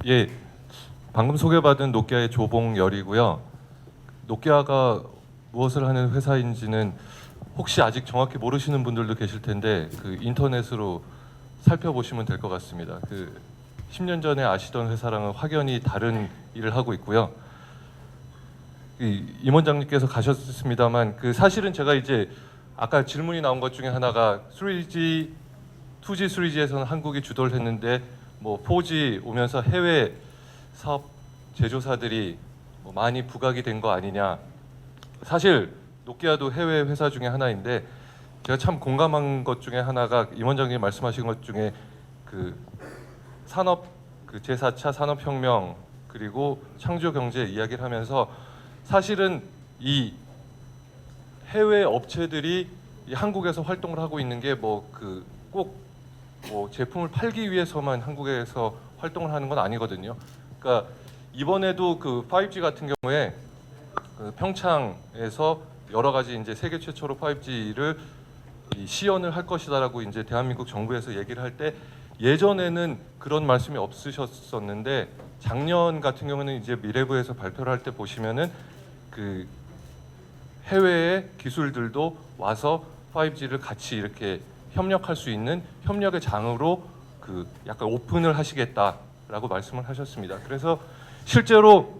예, 방금 소개받은 노키아의 조봉열이고요. 노키아가 무엇을 하는 회사인지는 혹시 아직 정확히 모르시는 분들도 계실 텐데 그 인터넷으로 살펴보시면 될 것 같습니다. 그 10년 전에 아시던 회사랑은 확연히 다른 일을 하고 있고요. 임원장님께서 가셨습니다만 그 사실은 제가 이제 아까 질문이 나온 것 중에 하나가 3G, 2G, 3G에서는 한국이 주도를 했는데 뭐 4G 오면서 해외 사업 제조사들이 뭐 많이 부각이 된 거 아니냐. 사실 노키아도 해외 회사 중에 하나인데 제가 참 공감한 것 중에 하나가 임원장님 말씀하신 것 중에 그 산업 그 제4차 산업혁명 그리고 창조 경제 이야기를 하면서 사실은 이 해외 업체들이 이 한국에서 활동을 하고 있는 게 뭐 그 꼭 뭐 제품을 팔기 위해서만 한국에서 활동을 하는 건 아니거든요. 그러니까 이번에도 그 5G 같은 경우에 그 평창에서 여러 가지 이제 세계 최초로 5G를 시연을 할 것이다라고 이제 대한민국 정부에서 얘기를 할 때 예전에는 그런 말씀이 없으셨었는데 작년 같은 경우는 이제 미래부에서 발표를 할 때 보시면은 그 해외의 기술들도 와서 5G를 같이 이렇게 협력할 수 있는 협력의 장으로 그 약간 오픈을 하시겠다라고 말씀을 하셨습니다. 그래서 실제로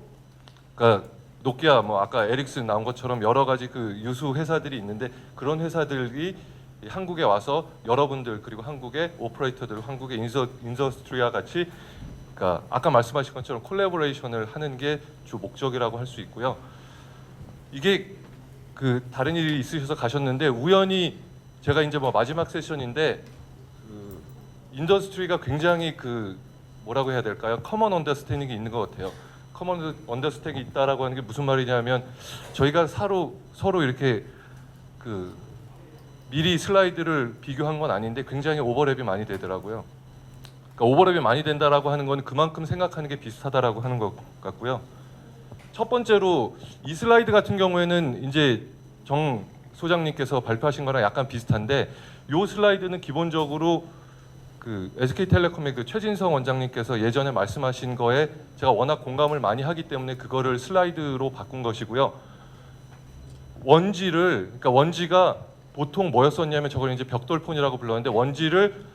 그러니까 노키아 뭐 아까 에릭슨 나온 것처럼 여러 가지 그 유수 회사들이 있는데 그런 회사들이 한국에 와서 여러분들 그리고 한국의 오퍼레이터들, 한국의 인더스트리와 같이 그러니까 아까 말씀하신 것처럼 콜래보레이션을 하는 게 주 목적이라고 할 수 있고요. 이게 그 다른 일이 있으셔서 가셨는데 우연히 제가 이제 뭐 마지막 세션인데 그 인더스트리가 굉장히 그 뭐라고 해야 될까요? 커먼 언더스탠딩이 있는 것 같아요. 커먼 언더스탠딩이 있다라고 하는 게 무슨 말이냐면 저희가 서로 이렇게 그 미리 슬라이드를 비교한 건 아닌데 굉장히 오버랩이 많이 되더라고요. 그러니까 오버랩이 많이 된다라고 하는 건 그만큼 생각하는 게 비슷하다라고 하는 것 같고요. 첫 번째로 이 슬라이드 같은 경우에는 이제 정 소장님께서 발표하신 거랑 약간 비슷한데 이 슬라이드는 기본적으로 그 SK텔레콤의 그 최진성 원장님께서 예전에 말씀하신 거에 제가 워낙 공감을 많이 하기 때문에 그거를 슬라이드로 바꾼 것이고요. 그러니까 원지가 보통 뭐였었냐면 저걸 이제 벽돌폰이라고 불렀는데 원지를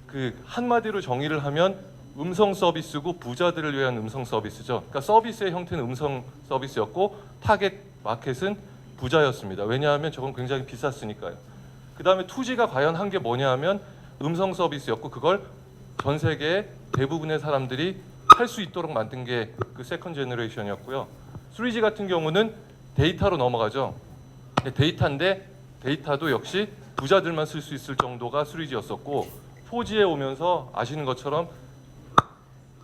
그 한마디로 정의를 하면 음성 서비스고 부자들을 위한 음성 서비스죠. 그러니까 서비스의 형태는 음성 서비스였고 타겟 마켓은 부자였습니다. 왜냐하면 저건 굉장히 비쌌으니까요. 그 다음에 2G가 과연 한 게 뭐냐 하면 음성 서비스였고 그걸 전 세계 대부분의 사람들이 할 수 있도록 만든 게 그 세컨 제너레이션이었고요. 3G 같은 경우는 데이터로 넘어가죠. 데이터인데 데이터도 역시 부자들만 쓸 수 있을 정도가 3G였었고 4G에 오면서 아시는 것처럼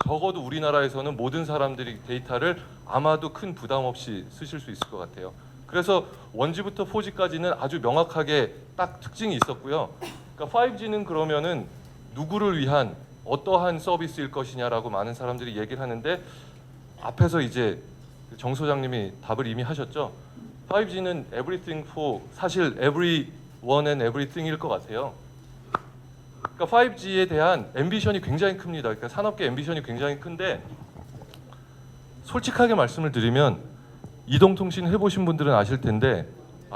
적어도 우리나라에서는 모든 사람들이 데이터를 아마도 큰 부담 없이 쓰실 수 있을 것 같아요. 그래서 1G부터 4G까지는 아주 명확하게 딱 특징이 있었고요. 그러니까 5G는 그러면은 누구를 위한 어떠한 서비스일 것이냐라고 많은 사람들이 얘기를 하는데 앞에서 이제 정 소장님이 답을 이미 하셨죠. 5G는 everything for 사실 everyone and everything일 것 같아요. 그러니까 5G에 대한 앰비션이 굉장히 큽니다. 그러니까 산업계 앰비션이 굉장히 큰데 솔직하게 말씀을 드리면 이동통신 해보신 분들은 아실 텐데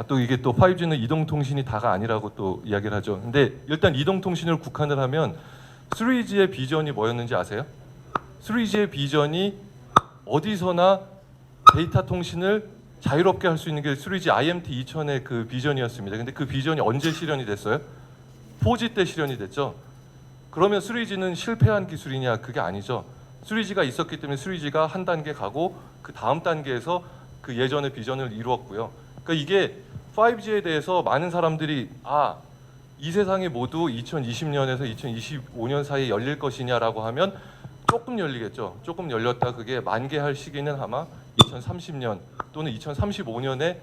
또 이게 또 5G는 이동통신이 다가 아니라고 또 이야기를 하죠. 근데 일단 이동통신을 국한을 하면 3G의 비전이 뭐였는지 아세요? 3G의 비전이 어디서나 데이터 통신을 자유롭게 할 수 있는 게 3G IMT 2000의 그 비전이었습니다. 근데 그 비전이 언제 실현이 됐어요? 4G 때 실현이 됐죠. 그러면 3G는 실패한 기술이냐? 그게 아니죠. 3G가 있었기 때문에 3G가 한 단계 가고 그 다음 단계에서 그 예전의 비전을 이루었고요. 그러니까 이게 5G에 대해서 많은 사람들이 이 세상이 모두 2020년에서 2025년 사이에 열릴 것이냐라고 하면 조금 열리겠죠. 조금 열렸다 그게 만개할 시기는 아마 2030년 또는 2035년에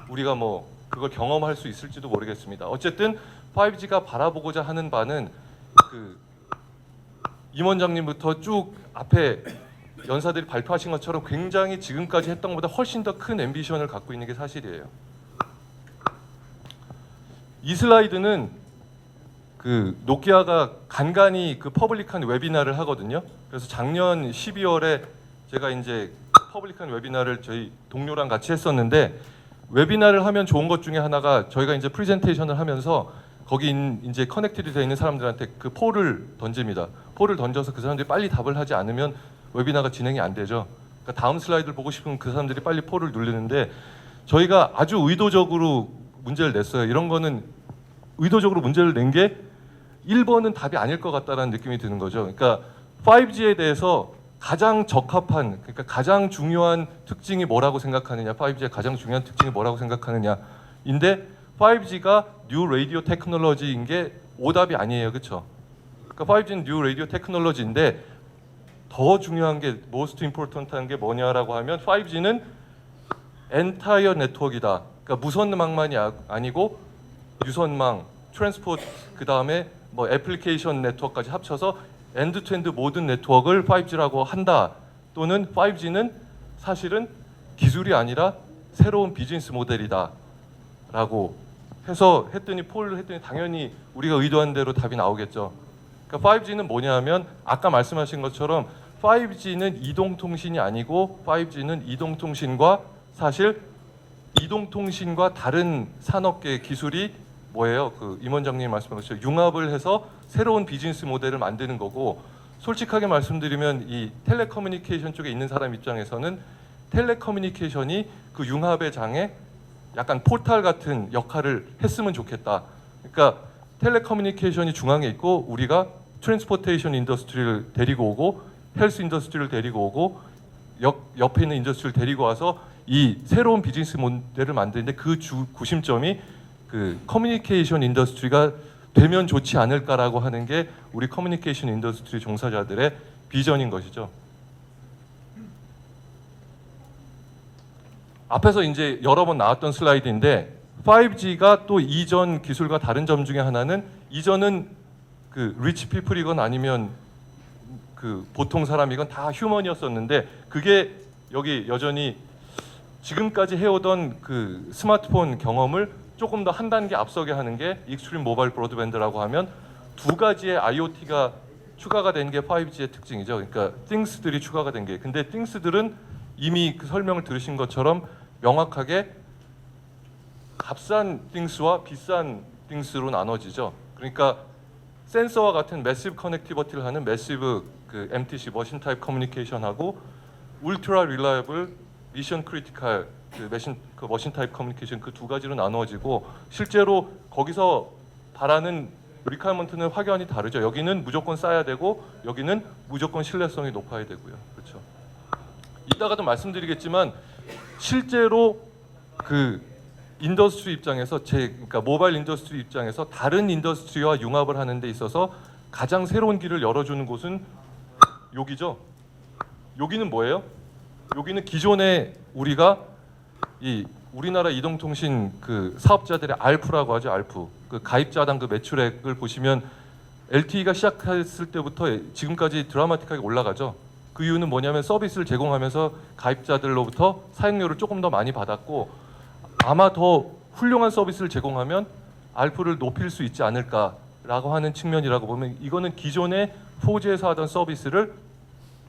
우리가 뭐 그걸 경험할 수 있을지도 모르겠습니다. 어쨌든 5G가 바라보고자 하는 바는 그 임원장님부터 쭉 앞에 연사들이 발표하신 것처럼 굉장히 지금까지 했던 것보다 훨씬 더 큰 앰비션을 갖고 있는 게 사실이에요. 이 슬라이드는 그 노키아가 간간히 그 퍼블릭한 웨비나를 하거든요. 그래서 작년 12월에 제가 이제 퍼블릭한 웨비나를 저희 동료랑 같이 했었는데, 웨비나를 하면 좋은 것 중에 하나가 저희가 이제 프레젠테이션을 하면서 거기 이제 커넥티드 되어 있는 사람들한테 그 폴을 던집니다. 폴을 던져서 그 사람들이 빨리 답을 하지 않으면 웨비나가 진행이 안 되죠. 그러니까 다음 슬라이드를 보고 싶으면 그 사람들이 빨리 폴을 누르는데, 저희가 아주 의도적으로 문제를 냈어요. 이런 거는 의도적으로 문제를 낸 게 1번은 답이 아닐 것 같다는 느낌이 드는 거죠. 그러니까 5G에 대해서 가장 적합한, 그러니까 가장 중요한 특징이 뭐라고 생각하느냐, 5G의 가장 중요한 특징이 뭐라고 생각하느냐인데 5G가 뉴 라디오 테크놀로지인 게 오답이 아니에요, 그렇죠? 그러니까 5G는 뉴 라디오 테크놀로지인데 더 중요한 게 most important한 게 뭐냐라고 하면 5G는 엔타이어 네트워크이다. 그러니까 무선망만이 아니고 유선망, 트랜스포트, 그 다음에 뭐 애플리케이션 네트워크까지 합쳐서 엔드-투-엔드 모든 네트워크를 5G라고 한다. 또는 5G는 사실은 기술이 아니라 새로운 비즈니스 모델이다 라고 해서 폴을 했더니 당연히 우리가 의도한 대로 답이 나오겠죠. 그러니까 5G는 뭐냐면 아까 말씀하신 것처럼 5G는 이동통신이 아니고 5G는 이동통신과 사실 이동통신과 다른 산업계 기술이 뭐예요? 그 임원장님 말씀하신 것처럼 융합을 해서 새로운 비즈니스 모델을 만드는 거고, 솔직하게 말씀드리면 이 텔레커뮤니케이션 쪽에 있는 사람 입장에서는 텔레커뮤니케이션이 그 융합의 장에 약간 포탈 같은 역할을 했으면 좋겠다. 그러니까 텔레커뮤니케이션이 중앙에 있고 우리가 트랜스포테이션 인더스트리를 데리고 오고 헬스 인더스트리를 데리고 오고 옆에 있는 인더스트리를 데리고 와서 이 새로운 비즈니스 모델을 만드는데 그 구심점이 그 커뮤니케이션 인더스트리가 되면 좋지 않을까라고 하는 게 우리 커뮤니케이션 인더스트리 종사자들의 비전인 것이죠. 앞에서 이제 여러 번 나왔던 슬라이드인데 5G가 또 이전 기술과 다른 점 중에 하나는, 이전은 그 리치 피플이건 아니면 그 보통 사람이건 다 휴먼이었었는데 그게 여기 여전히 지금까지 해오던 그 스마트폰 경험을 조금 더 한 단계 앞서게 하는 게 익스트림 모바일 브로드밴드라고 하면 두 가지의 IoT가 추가가 된 게 5G의 특징이죠. 그러니까 things들이 추가가 된 게, 근데 things들은 이미 그 설명을 들으신 것처럼 명확하게 값싼 things와 비싼 things로 나눠지죠. 그러니까 센서와 같은 매시브 커넥티비티를 하는 매시브 그 MTC 머신 타입 커뮤니케이션하고 울트라 릴라이블 미션 크리티컬 그 머신 타입 커뮤니케이션, 그 두 가지로 나누어지고 실제로 거기서 바라는 리퀘어먼트는 확연히 다르죠. 여기는 무조건 싸야 되고 여기는 무조건 신뢰성이 높아야 되고요. 그렇죠. 이따가도 말씀드리겠지만 실제로 그 인더스트리 입장에서 그러니까 모바일 인더스트리 입장에서 다른 인더스트리와 융합을 하는 데 있어서 가장 새로운 길을 열어주는 곳은 여기죠. 여기는 뭐예요? 여기는 기존에 우리가 이 우리나라 이동통신 그 사업자들의 알프라고 하죠. 알프. 그 가입자당 그 매출액을 보시면 LTE가 시작했을 때부터 지금까지 드라마틱하게 올라가죠. 그 이유는 뭐냐면 서비스를 제공하면서 가입자들로부터 사용료를 조금 더 많이 받았고, 아마 더 훌륭한 서비스를 제공하면 알프를 높일 수 있지 않을까라고 하는 측면이라고 보면, 이거는 기존의 4G에서 하던 서비스를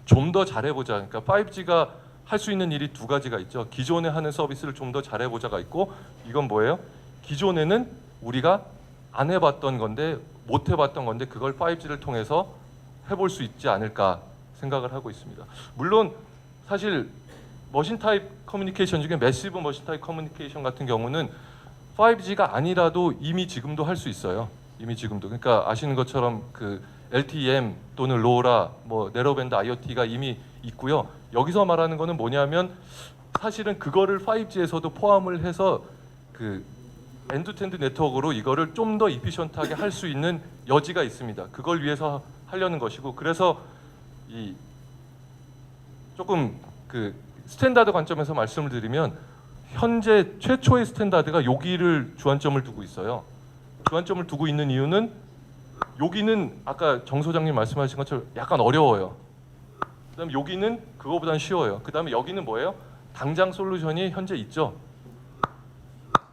좀 더 잘해보자. 그러니까 5G가 할 수 있는 일이 두 가지가 있죠. 기존에 하는 서비스를 좀 더 잘해보자가 있고, 이건 뭐예요? 기존에는 우리가 안 해봤던 건데 못 해봤던 건데 그걸 5G를 통해서 해볼 수 있지 않을까 생각을 하고 있습니다. 물론 사실 머신 타입 커뮤니케이션 중에 매시브 머신 타입 커뮤니케이션 같은 경우는 5G가 아니라도 이미 지금도 할 수 있어요. 이미 지금도. 그러니까 아시는 것처럼 그 LTE-M 또는 로라, 뭐 내로밴드 IoT가 이미 있고요. 여기서 말하는 거는 뭐냐면 사실은 그거를 5G에서도 포함을 해서 그 엔드투엔드 네트워크로 이거를 좀 더 이피션트하게 할 수 있는 여지가 있습니다. 그걸 위해서 하려는 것이고, 그래서 이 조금 그 스탠다드 관점에서 말씀을 드리면 현재 최초의 스탠다드가 여기를 주안점을 두고 있어요. 주안점을 두고 있는 이유는 여기는 아까 정 소장님 말씀하신 것처럼 약간 어려워요. 그다음 여기는 그거보단 쉬워요. 그다음에 여기는 뭐예요? 당장 솔루션이 현재 있죠.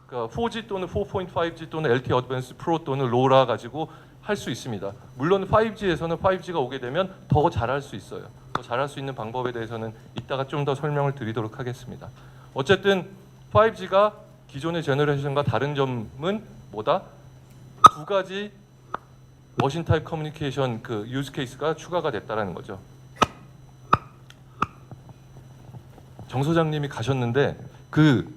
그러니까 4G 또는 4.5G 또는 LTE 어드밴스 프로 또는 로라 가지고 할 수 있습니다. 물론 5G에서는 5G가 오게 되면 더 잘할 수 있어요. 더 잘할 수 있는 방법에 대해서는 이따가 좀 더 설명을 드리도록 하겠습니다. 어쨌든 5G가 기존의 제너레이션과 다른 점은 뭐다? 두 가지 머신 타입 커뮤니케이션 그 유즈 케이스가 추가가 됐다라는 거죠. 정 소장님이 가셨는데 그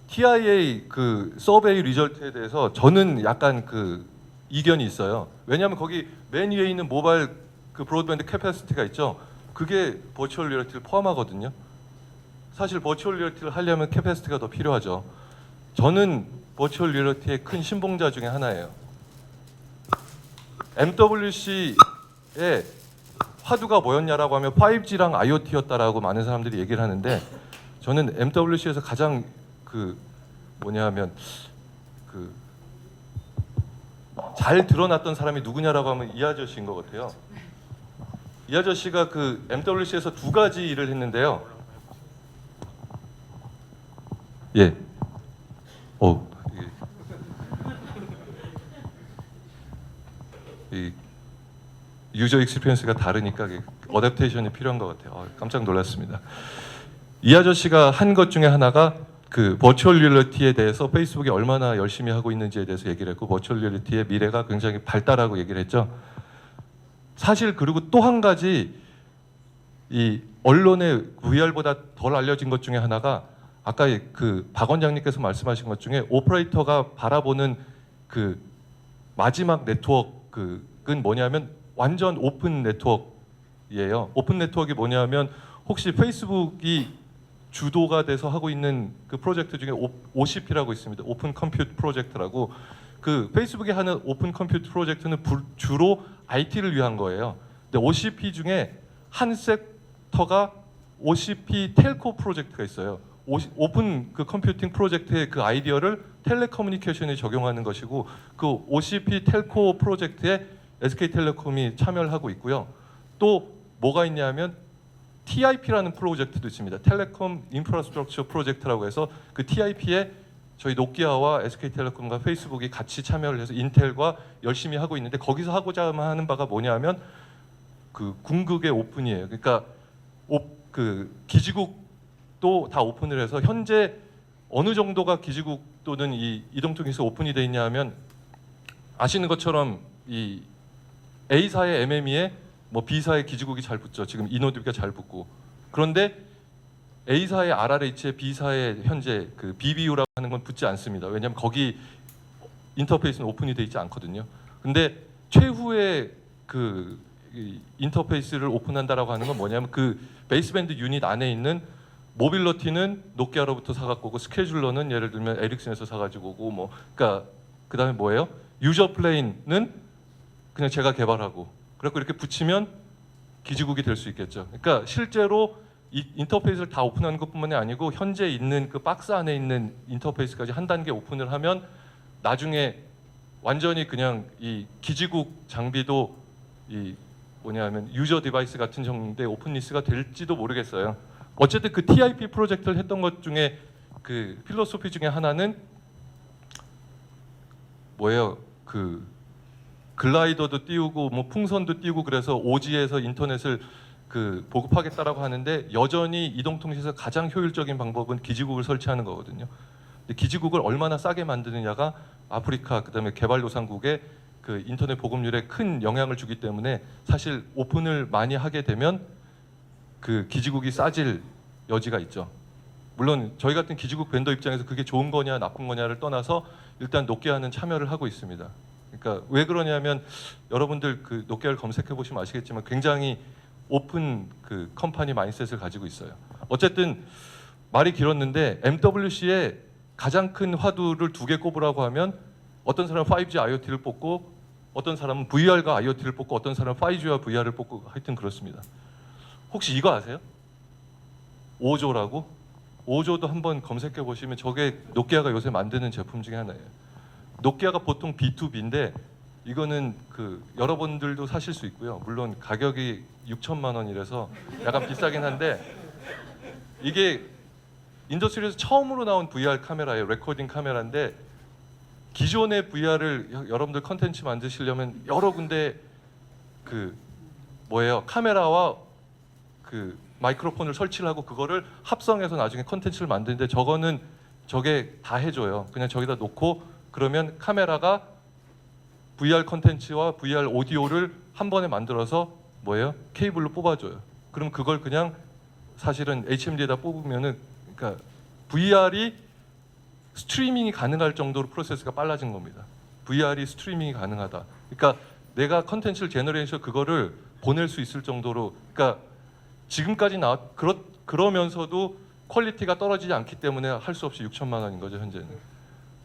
TIA 그 서베이 리절트에 대해서 저는 약간 그 이견이 있어요. 왜냐하면 거기 맨 위에 있는 모바일 그 브로드밴드 캐패시티가 있죠. 그게 버추얼 리얼리티를 포함하거든요. 사실 버추얼 리얼리티를 하려면 캐패시티가 더 필요하죠. 저는 버추얼 리얼리티의 큰 신봉자 중에 하나예요. MWC의 화두가 뭐였냐라고 하면 5G랑 IoT였다라고 많은 사람들이 얘기를 하는데 저는 MWC에서 가장 그 뭐냐하면 그 잘 드러났던 사람이 누구냐라고 하면 이 아저씨인 것 같아요. 이 아저씨가 그 MWC에서 두 가지 일을 했는데요. 예. 이 유저 익스피리언스가 다르니까 어댑테이션이 필요한 것 같아요. 깜짝 놀랐습니다. 이 아저씨가 한 것 중에 하나가 그 버추얼 리얼리티에 대해서 페이스북이 얼마나 열심히 하고 있는지에 대해서 얘기를 했고 버추얼 리얼리티의 미래가 굉장히 밝다라고 얘기를 했죠. 사실 그리고 또 한 가지 이 언론에 VR보다 덜 알려진 것 중에 하나가 아까 그 박 원장님께서 말씀하신 것 중에 오퍼레이터가 바라보는 그 마지막 네트워크는 뭐냐면 완전 오픈 네트워크예요. 오픈 네트워크가 뭐냐면 혹시 페이스북이 주도가 돼서 하고 있는 그 프로젝트 중에 OCP라고 있습니다. 오픈 컴퓨트 프로젝트라고 그 페이스북이 하는 오픈 컴퓨트 프로젝트는 주로 IT를 위한 거예요. 근데 OCP 중에 한 섹터가 OCP 텔코 프로젝트가 있어요. 오픈 그 컴퓨팅 프로젝트의 그 아이디어를 텔레커뮤니케이션에 적용하는 것이고 그 OCP 텔코 프로젝트에 SK텔레콤이 참여를 하고 있고요. 또 뭐가 있냐면 TIP라는 프로젝트도 있습니다. 텔레콤 인프라스트럭처 프로젝트라고 해서 그 TIP에 저희 노키아와 SK텔레콤과 페이스북이 같이 참여를 해서 인텔과 열심히 하고 있는데 거기서 하고자 하는 바가 뭐냐면 그 궁극의 오픈이에요. 그러니까 그 기지국도 다 오픈을 해서 현재 어느 정도가 기지국 또는 이 이동통에서 오픈이 돼 있냐면 아시는 것처럼 이 A사의 MME에 뭐 B사의 기지국이 잘 붙죠. 지금 이노드비가 잘 붙고. 그런데 A사의 RRH에 B사의 현재 그 BBU라고 하는 건 붙지 않습니다. 왜냐하면 거기 인터페이스는 오픈이 돼 있지 않거든요. 근데 최후의 그 인터페이스를 오픈한다라고 하는 건 뭐냐면 그 베이스밴드 유닛 안에 있는 모빌러티는 노키아로부터 사갖고 오고 스케줄러는 예를 들면 에릭슨에서 사가지고 오고 뭐 그러니까 그다음에 뭐예요? 유저 플레인은 그냥 제가 개발하고 그래서 이렇게 붙이면 기지국이 될 수 있겠죠. 그러니까 실제로 이 인터페이스를 다 오픈하는 것뿐만이 아니고 현재 있는 그 박스 안에 있는 인터페이스까지 한 단계 오픈을 하면 나중에 완전히 그냥 이 기지국 장비도 이 뭐냐면 유저 디바이스 같은 정도의 오픈리스가 될지도 모르겠어요. 어쨌든 그 TIP 프로젝트를 했던 것 중에 그 필로소피 중에 하나는 뭐예요? 그 글라이더도 띄우고 뭐 풍선도 띄우고 그래서 오지에서 인터넷을 그 보급하겠다라고 하는데 여전히 이동통신에서 가장 효율적인 방법은 기지국을 설치하는 거거든요. 근데 기지국을 얼마나 싸게 만드느냐가 아프리카 그다음에 개발도상국의 그 인터넷 보급률에 큰 영향을 주기 때문에 사실 오픈을 많이 하게 되면 그 기지국이 싸질 여지가 있죠. 물론 저희 같은 기지국 벤더 입장에서 그게 좋은 거냐 나쁜 거냐를 떠나서 일단 노키아는 참여를 하고 있습니다. 그러니까 왜 그러냐면 여러분들 그 노키아를 검색해 보시면 아시겠지만 굉장히 오픈 그 컴퍼니 마인드셋을 가지고 있어요. 어쨌든 말이 길었는데 MWC의 가장 큰 화두를 두 개 꼽으라고 하면 어떤 사람은 5G IoT를 뽑고 어떤 사람은 VR과 IoT를 뽑고 어떤 사람은 5G와 VR을 뽑고 하여튼 그렇습니다. 혹시 이거 아세요? 5조라고? 5조도 한번 검색해 보시면 저게 노키아가 요새 만드는 제품 중에 하나예요. 노키아가 보통 B2B인데 이거는 그 여러분들도 사실 수 있고요. 물론 가격이 6천만 원이라서 약간 비싸긴 한데 이게 인더스트리에서 처음으로 나온 VR 카메라예요. 레코딩 카메라인데 기존의 VR을 여러분들 컨텐츠 만드시려면 여러 군데 그 뭐예요? 카메라와 그 마이크로폰을 설치를 하고 그거를 합성해서 나중에 컨텐츠를 만드는데 저게 다 해줘요. 그냥 저기다 놓고 그러면 카메라가 VR 컨텐츠와 VR 오디오를 한 번에 만들어서 뭐예요? 케이블로 뽑아줘요. 그럼 그걸 그냥 사실은 HMD에다 뽑으면은 그러니까 VR이 스트리밍이 가능할 정도로 프로세스가 빨라진 겁니다. VR이 스트리밍이 가능하다. 그러니까 내가 컨텐츠를 제너레이션 그거를 보낼 수 있을 정도로 그러니까 지금까지 그러면서도 퀄리티가 떨어지지 않기 때문에 할 수 없이 6천만 원인 거죠, 현재는.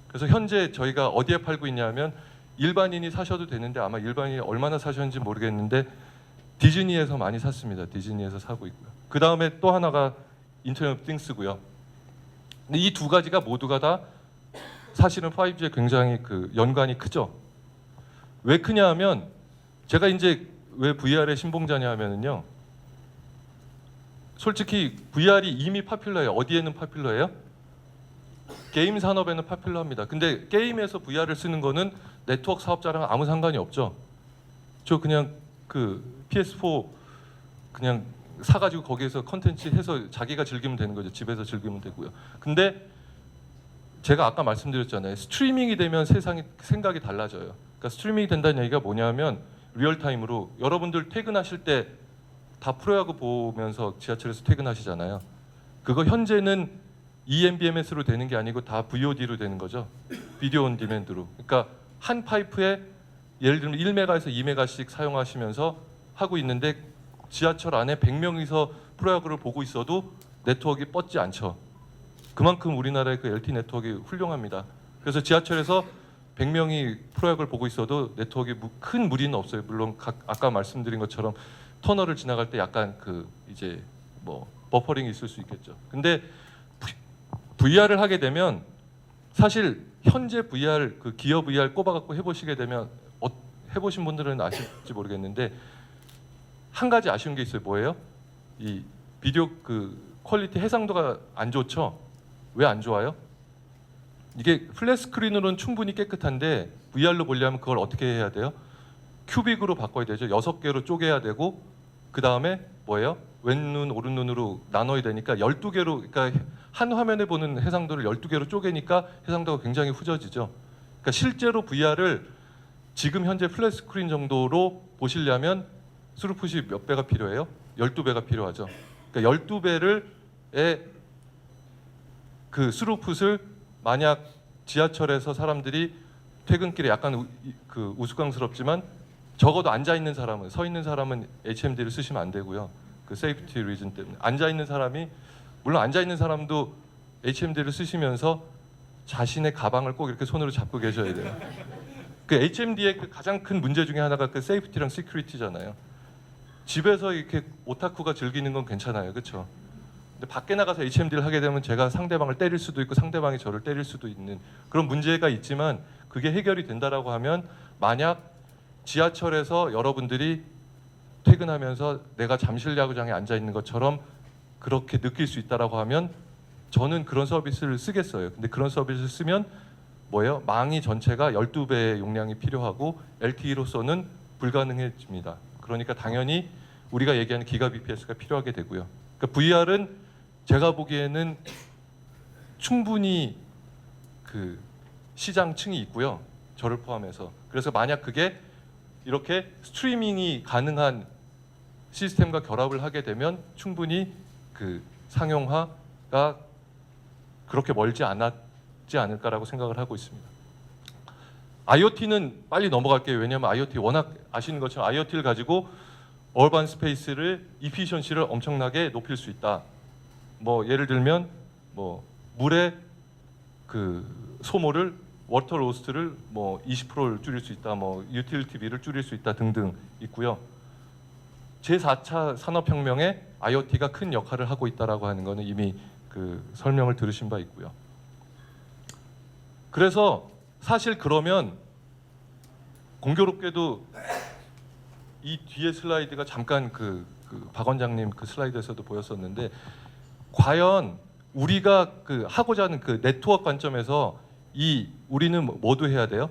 그래서 현재 저희가 어디에 팔고 있냐면 일반인이 사셔도 되는데 아마 일반인이 얼마나 사셨는지 모르겠는데 디즈니에서 많이 샀습니다. 디즈니에서 사고 있고요. 그 다음에 또 하나가 인터넷 오브 띵스고요. 근데 이 두 가지가 모두가 다 사실은 5G에 굉장히 그 연관이 크죠. 왜 크냐 하면 제가 이제 왜 VR의 신봉자냐 하면은요. 솔직히 VR이 이미 파퓰러해요. 어디에는 파퓰러해요? 게임 산업에는 파퓰러합니다. 근데 게임에서 VR을 쓰는 거는 네트워크 사업자랑 아무 상관이 없죠. 저 그냥 그 PS4 그냥 사가지고 거기에서 컨텐츠 해서 자기가 즐기면 되는 거죠. 집에서 즐기면 되고요. 근데 제가 아까 말씀드렸잖아요. 스트리밍이 되면 세상이 생각이 달라져요. 그러니까 스트리밍이 된다는 얘기가 뭐냐면 리얼타임으로 여러분들 퇴근하실 때 다 프로야구 보면서 지하철에서 퇴근하시잖아요. 그거 현재는 eMBMS로 되는 게 아니고 다 VOD로 되는 거죠. 비디오 온 디맨드로. 그러니까 한 파이프에 예를 들면 1메가에서 2메가씩 사용하시면서 하고 있는데 지하철 안에 100명이서 프로야구를 보고 있어도 네트워크가 뻗지 않죠. 그만큼 우리나라의 그 LTE 네트워크가 훌륭합니다. 그래서 지하철에서 100명이 프로야구를 보고 있어도 네트워크에 큰 무리는 없어요. 물론 아까 말씀드린 것처럼 터널을 지나갈 때 약간 그 이제 뭐 버퍼링이 있을 수 있겠죠. 근데 VR을 하게 되면 사실 현재 VR 그 기어 VR 꼽아갖고 해보시게 되면 해보신 분들은 아실지 모르겠는데 한 가지 아쉬운 게 있어요. 뭐예요? 이 비디오 그 퀄리티 해상도가 안 좋죠. 왜 안 좋아요? 이게 플랫 스크린으로는 충분히 깨끗한데 VR로 보려면 그걸 어떻게 해야 돼요? 큐빅으로 바꿔야 되죠. 6개로 쪼개야 되고 그 다음에 뭐예요? 왼눈 오른눈으로 나눠야 되니까 12개로 그러니까 한 화면에 보는 해상도를 12개로 쪼개니까 해상도가 굉장히 후져지죠. 그러니까 실제로 VR을 지금 현재 플랫 스크린 정도로 보시려면 스루풋이 몇 배가 필요해요? 12배가 필요하죠. 그러니까 12배를 그 스루풋을 만약 지하철에서 사람들이 퇴근길에 약간 그 우스꽝스럽지만 적어도 앉아 있는 사람은 서 있는 사람은 HMD를 쓰시면 안 되고요. 그 세이프티 리즌 때문에 앉아 있는 사람이 물론 앉아 있는 사람도 HMD를 쓰시면서 자신의 가방을 꼭 이렇게 손으로 잡고 계셔야 돼요. 그 HMD의 그 가장 큰 문제 중에 하나가 그 세이프티랑 시큐리티잖아요. 집에서 이렇게 오타쿠가 즐기는 건 괜찮아요, 그렇죠? 근데 밖에 나가서 HMD를 하게 되면 제가 상대방을 때릴 수도 있고 상대방이 저를 때릴 수도 있는 그런 문제가 있지만 그게 해결이 된다라고 하면 만약 지하철에서 여러분들이 퇴근하면서 내가 잠실 야구장에 앉아 있는 것처럼 그렇게 느낄 수 있다라고 하면 저는 그런 서비스를 쓰겠어요. 근데 그런 서비스를 쓰면 뭐예요? 망이 전체가 12배의 용량이 필요하고 LTE로서는 불가능해집니다. 그러니까 당연히 우리가 얘기하는 기가 BPS가 필요하게 되고요. 그러니까 VR은 제가 보기에는 충분히 그 시장층이 있고요. 저를 포함해서. 그래서 만약 그게 이렇게 스트리밍이 가능한 시스템과 결합을 하게 되면 충분히 그 상용화가 그렇게 멀지 않았지 않을까라고 생각을 하고 있습니다. IoT는 빨리 넘어갈게요. 왜냐하면 IoT 워낙 아시는 것처럼 IoT를 가지고 얼반 스페이스를 이피션시를 엄청나게 높일 수 있다. 뭐 예를 들면 뭐 물의 그 소모를 워터 로스트를 뭐 20%를 줄일 수 있다. 뭐 유틸리티비를 줄일 수 있다 등등 있고요. 제4차 산업혁명에 IoT가 큰 역할을 하고 있다라고 하는 거는 이미 그 설명을 들으신 바 있고요. 그래서 사실 그러면 공교롭게도 이 뒤에 슬라이드가 잠깐 박 원장님 그 슬라이드에서도 보였었는데 과연 우리가 그 하고자 하는 그 네트워크 관점에서 우리는 뭐도 해야 돼요?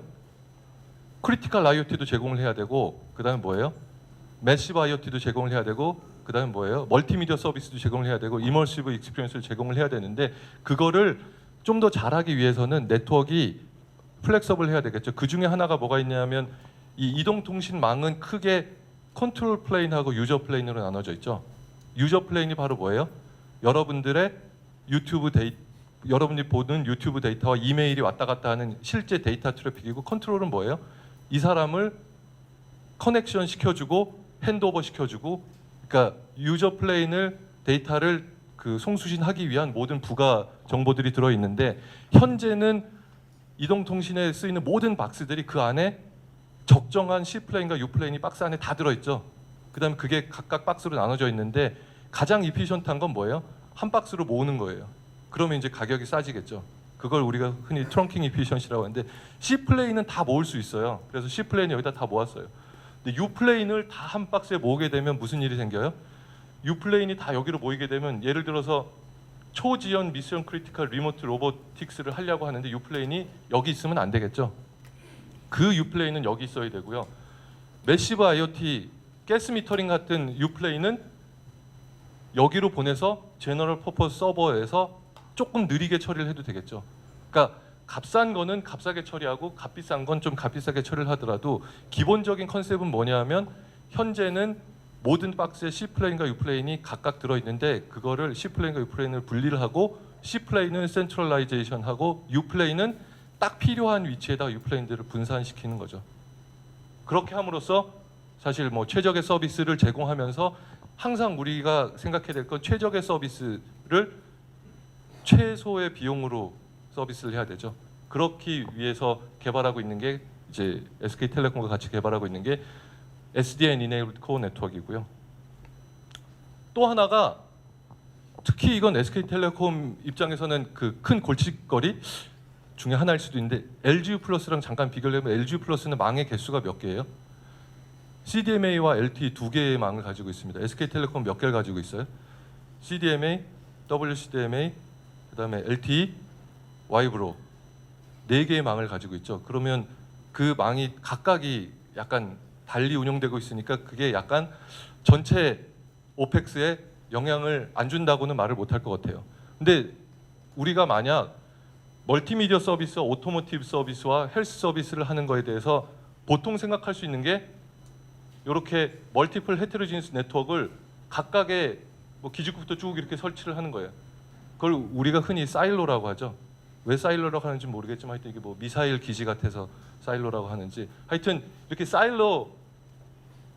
크리티컬 IoT도 제공을 해야 되고, 그다음에 뭐예요? 매시브 IoT도 제공을 해야 되고, 그다음에 뭐예요? 멀티미디어 서비스도 제공을 해야 되고, 이머시브 익스피리언스를 제공을 해야 되는데, 그거를 좀 더 잘하기 위해서는 네트워크가 플렉서블 해야 되겠죠. 그 중에 하나가 뭐가 있냐면 이 이동통신망은 크게 컨트롤 플레인하고 유저 플레인으로 나눠져 있죠. 유저 플레인이 바로 뭐예요? 여러분들의 여러분이 보는 유튜브 데이터와 이메일이 왔다 갔다 하는 실제 데이터 트래픽이고, 컨트롤은 뭐예요? 이 사람을 커넥션 시켜주고 핸드오버 시켜주고, 그러니까 유저 플레인을 데이터를 송수신하기 위한 모든 부가 정보들이 들어 있는데, 현재는 이동통신에 쓰이는 모든 박스들이 그 안에 적정한 C 플레인과 U 플레인이 박스 안에 다 들어 있죠. 그다음에 그게 각각 박스로 나눠져 있는데, 가장 이피션트한 건 뭐예요? 한 박스로 모으는 거예요. 그러면 이제 가격이 싸지겠죠. 그걸 우리가 흔히 트렁킹 이피션시라고 하는데, C 플레인은 다 모을 수 있어요. 그래서 C 플레인 여기다 다 모았어요. 근데 U 플레인을 다 한 박스에 모으게 되면 무슨 일이 생겨요? U 플레인이 다 여기로 모이게 되면, 예를 들어서 초지연 미션 크리티컬 리모트 로보틱스를 하려고 하는데 U 플레인이 여기 있으면 안 되겠죠. 그 U 플레인은 여기 있어야 되고요. 매시브 IoT 가스 미터링 같은 U 플레인은 여기로 보내서 제너럴 퍼포스 서버에서 조금 느리게 처리를 해도 되겠죠. 그러니까 값싼 거는 값싸게 처리하고 값비싼 건 좀 값비싸게 처리를 하더라도, 기본적인 컨셉은 뭐냐면 현재는 모든 박스에 C 플레인과 U 플레인이 각각 들어 있는데, 그거를 C 플레인과 U 플레인을 분리를 하고 C 플레인은 센트럴라이제이션하고 U 플레인은 딱 필요한 위치에다가 U 플레인들을 분산시키는 거죠. 그렇게 함으로써 사실 뭐 최적의 서비스를 제공하면서, 항상 우리가 생각해야 될 건 최적의 서비스를 최소의 비용으로 서비스를 해야 되죠. 그렇기 위해서 개발하고 있는 게, 이제 SK텔레콤과 같이 개발하고 있는 게 SDN Enabled Core Network이고요. 또 하나가, 특히 이건 SK텔레콤 입장에서는 그 큰 골칫거리 중에 하나일 수도 있는데, LGU 플러스랑 잠깐 비교를 해보면 LGU 플러스는 망의 개수가 몇 개예요? CDMA와 LTE 두 개의 망을 가지고 있습니다. SK텔레콤 몇 개를 가지고 있어요? CDMA, WCDMA, 그다음에 LTE, 와이브로 네 개의 망을 가지고 있죠. 그러면 그 망이 각각이 약간 달리 운영되고 있으니까 그게 약간 전체 오펙스에 영향을 안 준다고는 말을 못할 것 같아요. 근데 우리가 만약 멀티미디어 서비스, 오토모티브 서비스와 헬스 서비스를 하는 거에 대해서 보통 생각할 수 있는 게, 이렇게 멀티플 헤테로지니스 네트워크를 각각의 뭐 기지국부터 쭉 이렇게 설치를 하는 거예요. 그걸 우리가 흔히 사일로라고 하죠. 왜 사일로라고 하는지 모르겠지만 하여튼 이게 뭐 미사일 기지 같아서 사일로라고 하는지, 하여튼 이렇게 사일로,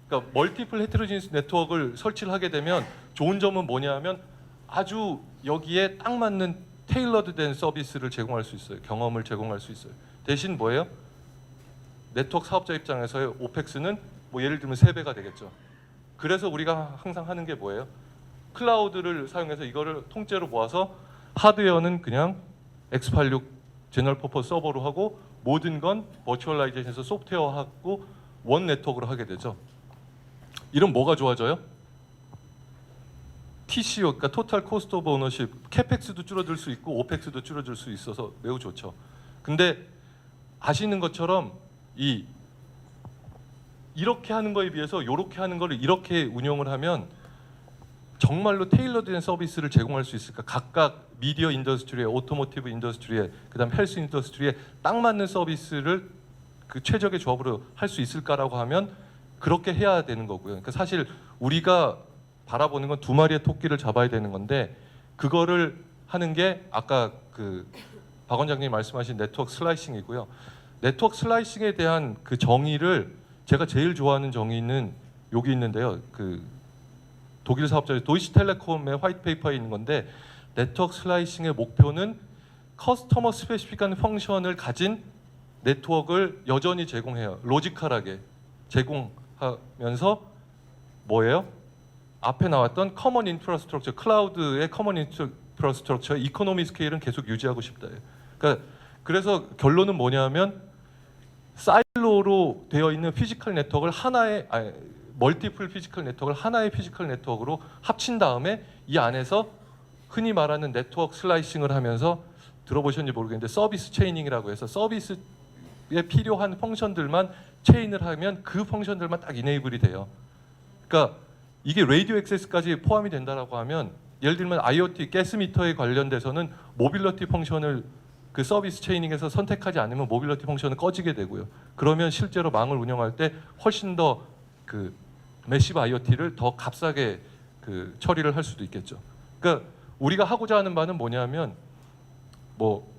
그러니까 멀티플 헤테로지니스 네트워크를 설치를 하게 되면 좋은 점은 뭐냐면, 아주 여기에 딱 맞는 테일러드된 서비스를 제공할 수 있어요. 경험을 제공할 수 있어요. 대신 뭐예요? 네트워크 사업자 입장에서의 오펙스는 뭐 예를 들면 3배가 되겠죠. 그래서 우리가 항상 하는 게 뭐예요? 클라우드를 사용해서 이거를 통째로 모아서 하드웨어는 그냥 x86 제너럴 퍼포스 서버로 하고, 모든 건 버추얼라이제이션에서 소프트웨어하고 원 네트워크로 하게 되죠. 이런 뭐가 좋아져요? TCO, 그러니까 토탈 코스트 오브 오너십, 캐펙스도 줄어들 수 있고 오펙스도 줄어들 수 있어서 매우 좋죠. 근데 아시는 것처럼 이렇게 하는 거에 비해서 이렇게 하는 거를 이렇게 운영을 하면 정말로 테일러드된 서비스를 제공할 수 있을까? 각각 미디어 인더스트리에, 오토모티브 인더스트리에, 그다음 헬스 인더스트리에 딱 맞는 서비스를 그 최적의 조합으로 할 수 있을까라고 하면 그렇게 해야 되는 거고요. 그러니까 사실 우리가 바라보는 건 두 마리의 토끼를 잡아야 되는 건데, 그거를 하는 게 아까 박 원장님이 말씀하신 네트워크 슬라이싱이고요. 네트워크 슬라이싱에 대한 그 정의를, 제가 제일 좋아하는 정의는 여기 있는데요. 독일 사업자 도이치텔레콤의 화이트페이퍼에 있는 건데, 네트워크 슬라이싱의 목표는 커스터머 스페시픽한 펑션을 가진 네트워크를 여전히 제공해요. 로지컬하게 제공하면서 뭐예요? 앞에 나왔던 커먼 인프라스트럭처, 클라우드의 커먼 인프라스트럭처, 이코노미 스케일은 계속 유지하고 싶다. 그러니까 그래서 결론은 뭐냐면, 사일로로 되어 있는 피지컬 네트워크를 하나의, 멀티플 피지컬 네트워크를 하나의 피지컬 네트워크로 합친 다음에 이 안에서 흔히 말하는 네트워크 슬라이싱을 하면서 들어보셨는지 모르겠는데 서비스 체이닝이라고 해서 서비스에 필요한 펑션들만 체인을 하면 그 펑션들만 딱 이네이블이 돼요. 그러니까 이게 라디오 액세스까지 포함이 된다라고 하면 예를 들면 IoT 가스미터에 관련돼서는 모빌리티 펑션을 그 서비스 체이닝에서 선택하지 않으면 모빌리티 펑션은 꺼지게 되고요. 그러면 실제로 망을 운영할 때 훨씬 더 그 매시브 IoT를 더 값싸게 그 처리를 할 수도 있겠죠. 그러니까 우리가 하고자 하는 바는 뭐냐면 뭐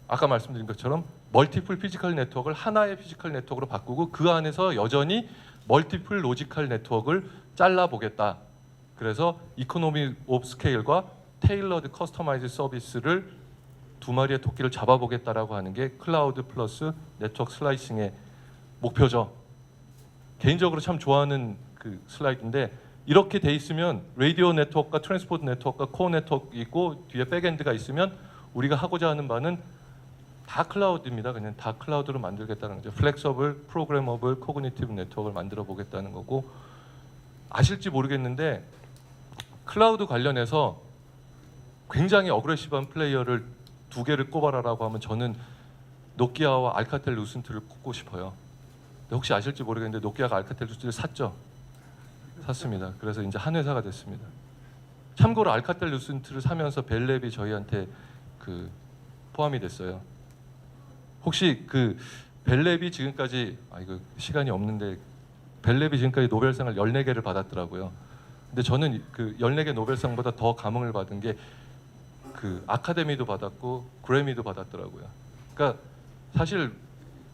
아까 말씀드린 것처럼 멀티플 피지컬 네트워크를 하나의 피지컬 네트워크로 바꾸고 그 안에서 여전히 멀티플 로지컬 네트워크를 잘라 보겠다. 그래서 이코노미 오브 스케일과 테일러드 커스터마이즈 서비스를 두 마리의 토끼를 잡아보겠다라고 하는 게 클라우드 플러스 네트워크 슬라이싱의 목표죠. 개인적으로 참 좋아하는 그 슬라이드인데 이렇게 돼 있으면 라디오 네트워크가 트랜스포트 네트워크가 코어 네트워크 있고 뒤에 백엔드가 있으면 우리가 하고자 하는 바는 다 클라우드입니다. 그냥 다 클라우드로 만들겠다는 거죠. 플렉서블, 프로그래머블, 코그니티브 네트워크를 만들어 보겠다는 거고 아실지 모르겠는데 클라우드 관련해서 굉장히 어그레시브한 플레이어를 두 개를 꼽아라라고 하면 저는 노키아와 알카텔 루센트를 꼽고 싶어요. 근데 혹시 아실지 모르겠는데 노키아가 알카텔 루센트를 샀죠. 샀습니다. 그래서 이제 한 회사가 됐습니다. 참고로 알카텔 루센트를 사면서 벨랩이 저희한테 그 포함이 됐어요. 혹시 그 벨랩이 지금까지 이거 시간이 없는데 벨랩이 지금까지 노벨상을 14개를 받았더라고요. 근데 저는 그 14개 노벨상보다 더 감흥을 받은 게 그 아카데미도 받았고 그래미도 받았더라고요. 그러니까 사실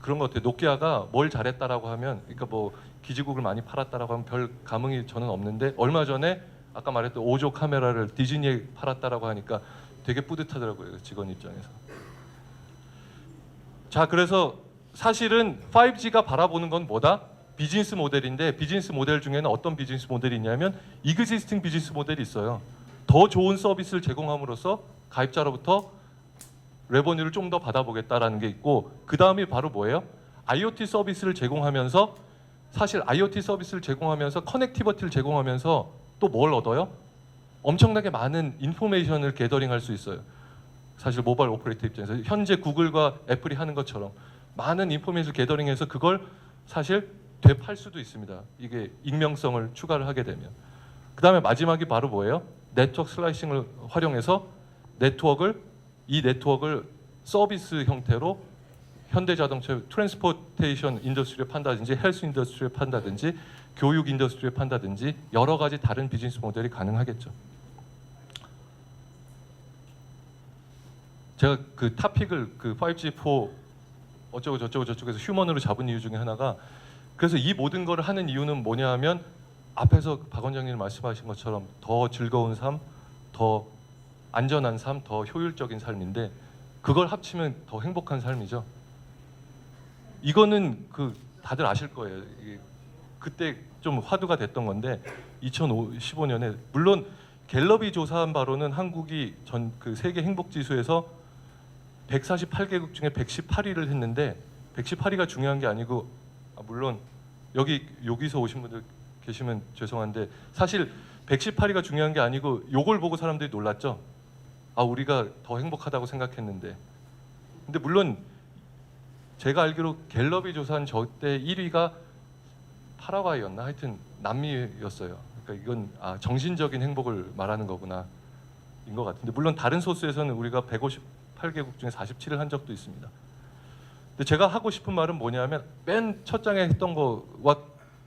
그런 것 같아요. 노키아가 뭘 잘했다라고 하면 그러니까 뭐 기지국을 많이 팔았다라고 하면 별 감흥이 저는 없는데 얼마 전에 아까 말했던 5조 카메라를 디즈니에 팔았다라고 하니까 되게 뿌듯하더라고요. 직원 입장에서. 자, 그래서 사실은 5G가 바라보는 건 뭐다? 비즈니스 모델인데 비즈니스 모델 중에는 어떤 비즈니스 모델이 있냐면 이그지스팅 비즈니스 모델이 있어요. 더 좋은 서비스를 제공함으로써 가입자로부터 레버뉴를 좀 더 받아보겠다라는 게 있고 그 다음이 바로 뭐예요? IoT 서비스를 제공하면서 사실 IoT 서비스를 제공하면서 커넥티비티를 제공하면서 또 뭘 얻어요? 엄청나게 많은 인포메이션을 게더링할 수 있어요. 사실 모바일 오퍼레이터 입장에서 현재 구글과 애플이 하는 것처럼 많은 인포메이션을 게더링해서 그걸 사실 되팔 수도 있습니다. 이게 익명성을 추가를 하게 되면. 그 다음에 마지막이 바로 뭐예요? 네트워크 슬라이싱을 활용해서 이 네트워크를 서비스 형태로 현대자동차 트랜스포테이션 인더스트리에 판다든지 헬스 인더스트리에 판다든지 교육 인더스트리에 판다든지 여러 가지 다른 비즈니스 모델이 가능하겠죠. 제가 그 토픽을 그 5G 4 어쩌고 저쩌고 저쪽에서 휴먼으로 잡은 이유 중에 하나가 그래서 이 모든 거를 하는 이유는 뭐냐 하면 앞에서 박 원장님 말씀하신 것처럼 더 즐거운 삶, 더 안전한 삶, 더 효율적인 삶인데 그걸 합치면 더 행복한 삶이죠. 이거는 그 다들 아실 거예요. 이게 그때 좀 화두가 됐던 건데 2015년에 물론 갤럽이 조사한 바로는 한국이 전 그 세계 행복 지수에서 148개국 중에 118위를 했는데 118위가 중요한 게 아니고 물론 여기서 오신 분들 계시면 죄송한데 사실 118위가 중요한 게 아니고 요걸 보고 사람들이 놀랐죠. 우리가 더 행복하다고 생각했는데. 근데 물론 제가 알기로 갤럽이 조사한 저때 1위가 파라과이였나 하여튼 남미였어요. 그러니까 이건 정신적인 행복을 말하는 거구나 인 것 같은데 물론 다른 소스에서는 우리가 158개국 중에 47을 한 적도 있습니다. 근데 제가 하고 싶은 말은 뭐냐면 맨 첫 장에 했던 거와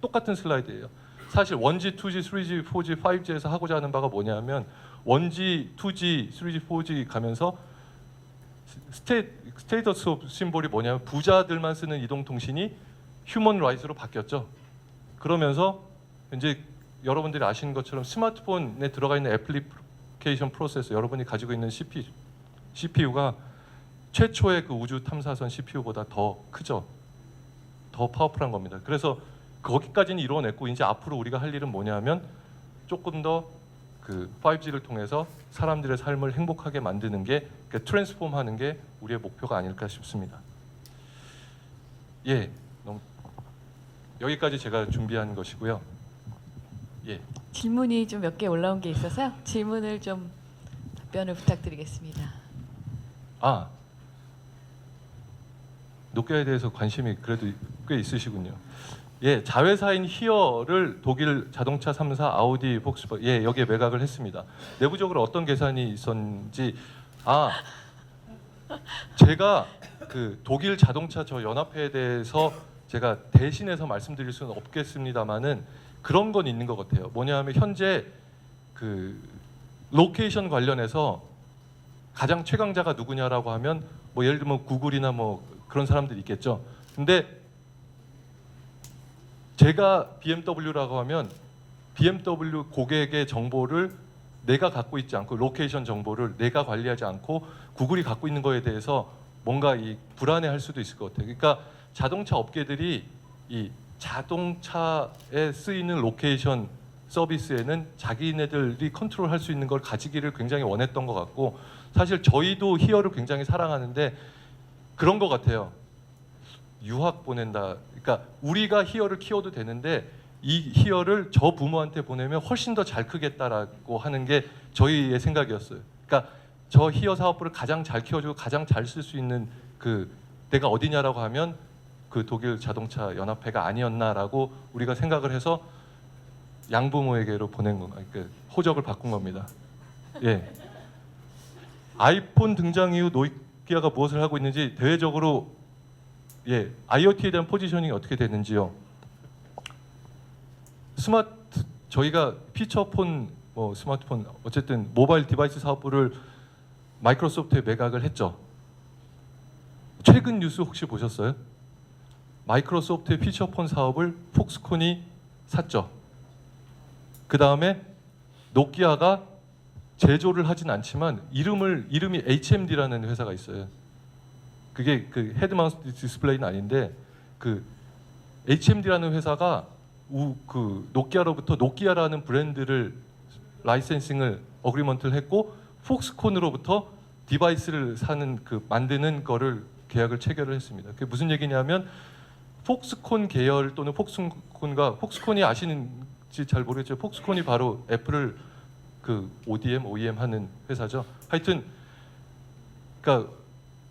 똑같은 슬라이드예요. 사실 1G, 2G, 3G, 4G, 5G에서 하고자 하는 바가 뭐냐면 1G, 2G, 3G, 4G 가면서 스테이터스 오브 심볼이 뭐냐면 부자들만 쓰는 이동통신이 휴먼 라이트로 바뀌었죠. 그러면서 이제 여러분들이 아시는 것처럼 스마트폰에 들어가 있는 애플리케이션 프로세서 여러분이 가지고 있는 CPU가 최초의 그 우주 탐사선 CPU보다 더 크죠. 더 파워풀한 겁니다. 그래서 거기까지는 이루어냈고 이제 앞으로 우리가 할 일은 뭐냐면 조금 더 그 5G를 통해서 사람들의 삶을 행복하게 만드는 게 트랜스폼하는 게 우리의 목표가 아닐까 싶습니다. 예, 여기까지 제가 준비한 것이고요. 예. 질문이 좀 몇 개 올라온 게 있어서 질문을 좀 답변을 부탁드리겠습니다. 아, 노키아에 대해서 관심이 그래도 꽤 있으시군요. 예, 자회사인 히어를 독일 자동차 3사 아우디 폭스바겐 예, 여기에 매각을 했습니다. 내부적으로 어떤 계산이 있었는지 제가 그 독일 자동차 저 연합회에 대해서 제가 대신해서 말씀드릴 수는 없겠습니다만은 그런 건 있는 것 같아요. 뭐냐하면 현재 그 로케이션 관련해서 가장 최강자가 누구냐라고 하면 뭐 예를 들면 구글이나 뭐 그런 사람들이 있겠죠. 근데 제가 BMW라고 하면 BMW 고객의 정보를 내가 갖고 있지 않고 로케이션 정보를 내가 관리하지 않고 구글이 갖고 있는 거에 대해서 뭔가 이 불안해할 수도 있을 것 같아요. 그러니까 자동차 업계들이 이 자동차에 쓰이는 로케이션 서비스에는 자기네들이 컨트롤할 수 있는 걸 가지기를 굉장히 원했던 것 같고 사실 저희도 히어를 굉장히 사랑하는데 그런 것 같아요. 유학 보낸다. 그러니까 우리가 히어를 키워도 되는데 이 히어를 저 부모한테 보내면 훨씬 더 잘 크겠다라고 하는 게 저희의 생각이었어요. 그러니까 저 히어 사업부를 가장 잘 키워주고 가장 잘 쓸 수 있는 그 데가 어디냐라고 하면 그 독일 자동차 연합회가 아니었나라고 우리가 생각을 해서 양부모에게로 보낸 거, 그러니까 호적을 바꾼 겁니다. 예. 아이폰 등장 이후 노키아가 무엇을 하고 있는지 대외적으로 예, IoT에 대한 포지셔닝이 어떻게 되는지요? 저희가 피처폰 뭐 스마트폰 어쨌든 모바일 디바이스 사업부를 마이크로소프트에 매각을 했죠. 최근 뉴스 혹시 보셨어요? 마이크로소프트의 피처폰 사업을 폭스콘이 샀죠. 그 다음에 노키아가 제조를 하진 않지만 이름이 HMD라는 회사가 있어요. 그게 그 헤드마운트 디스플레이는 아닌데 그 HMD라는 회사가 그 노키아로부터 노키아라는 브랜드를 라이센싱을 어그리먼트를 했고 폭스콘으로부터 디바이스를 사는 그 만드는 거를 계약을 체결을 했습니다. 그게 무슨 얘기냐면 폭스콘 계열 또는 폭스콘이 아시는지 잘 모르겠지만 폭스콘이 바로 애플을 그 OEM 하는 회사죠. 하여튼 그러니까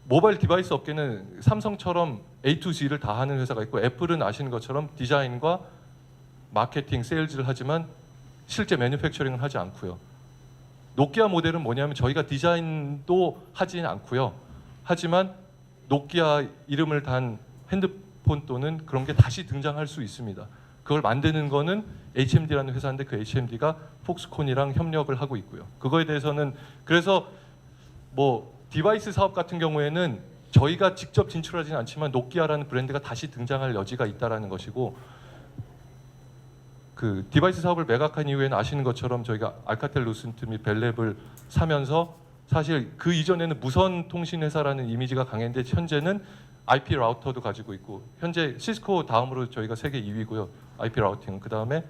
모바일 디바이스 업계는 삼성처럼 A to Z를 다 하는 회사가 있고 애플은 아시는 것처럼 디자인과 마케팅, 세일즈를 하지만 실제 매뉴팩처링을 하지 않고요. 노키아 모델은 뭐냐면 저희가 디자인도 하지는 않고요. 하지만 노키아 이름을 단 핸드폰 또는 그런 게 다시 등장할 수 있습니다. 그걸 만드는 거는 HMD라는 회사인데 그 HMD가 폭스콘이랑 협력을 하고 있고요. 그거에 대해서는 그래서 뭐 디바이스 사업 같은 경우에는 저희가 직접 진출하지는 않지만 노키아라는 브랜드가 다시 등장할 여지가 있다라는 것이고 그 디바이스 사업을 매각한 이후에는 아시는 것처럼 저희가 알카텔 루센트 및 벨랩을 사면서 사실 그 이전에는 무선 통신 회사라는 이미지가 강했는데 현재는 IP 라우터도 가지고 있고 현재 시스코 다음으로 저희가 세계 2위고요. IP 라우팅 그 다음에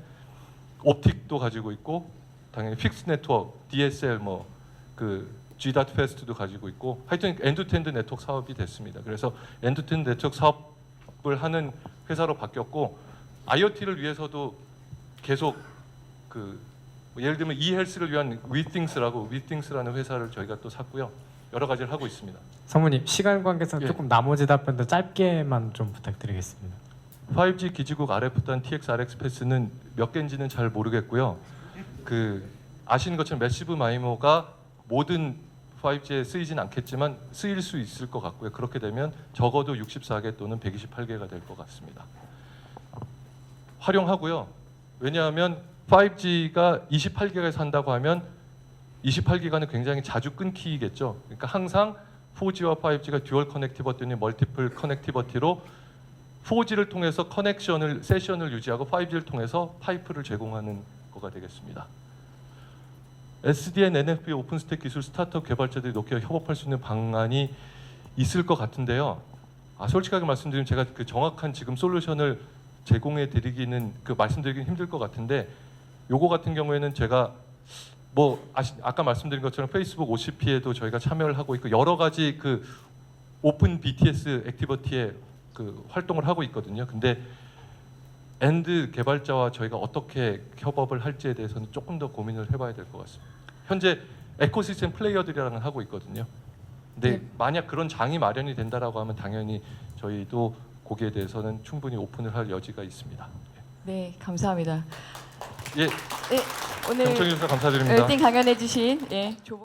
옵틱도 가지고 있고 당연히 픽스 네트워크, DSL 뭐 그 G.Fast도 가지고 있고 하여튼 엔드투엔드 네트워크 사업이 됐습니다. 그래서 엔드투엔드 네트워크 사업을 하는 회사로 바뀌었고 IoT를 위해서도 계속 그 예를 들면 e헬스를 위한 위띵스라는 회사를 저희가 또 샀고요. 여러 가지를 하고 있습니다. 성무님 시간 관계상 예. 조금 나머지 답변도 짧게만 좀 부탁드리겠습니다. 5G 기지국 RF단 TX RX 패스는 몇 개인지는 잘 모르겠고요. 그 아시는 것처럼 매시브 마이모가 모든 5G에 쓰이진 않겠지만 쓰일 수 있을 것 같고요. 그렇게 되면 적어도 64개 또는 128개가 될 것 같습니다. 활용하고요. 왜냐하면 5G가 28기가에 산다고 하면 28기가는 굉장히 자주 끊기겠죠. 그러니까 항상 4G와 5G가 듀얼 커넥티버티니 멀티플 커넥티버티로 4G를 통해서 세션을 유지하고 5G를 통해서 파이프를 제공하는 거가 되겠습니다. SDN, NFV, 오픈스택 기술 스타트업 개발자들이 노키아 협업할 수 있는 방안이 있을 것 같은데요. 솔직하게 말씀드리면 제가 그 정확한 지금 솔루션을 제공해 드리기는 말씀드리기는 힘들 것 같은데 요거 같은 경우에는 제가 뭐 아까 말씀드린 것처럼 페이스북 OCP에도 저희가 참여를 하고 있고 여러 가지 그 오픈 BTS 액티비티에 그 활동을 하고 있거든요. 근데 엔드 개발자와 저희가 어떻게 협업을 할지에 대해서는 조금 더 고민을 해봐야 될 것 같습니다. 현재 에코시스템 플레이어들이랑 하고 있거든요. 네, 네. 만약 그런 장이 마련이 된다라고 하면 당연히 저희도 거기에 대해서는 충분히 오픈을 할 여지가 있습니다. 네, 감사합니다. 예, 네, 오늘 경청해 주셔서 감사드립니다. 열띤 강연해 주신 예, 조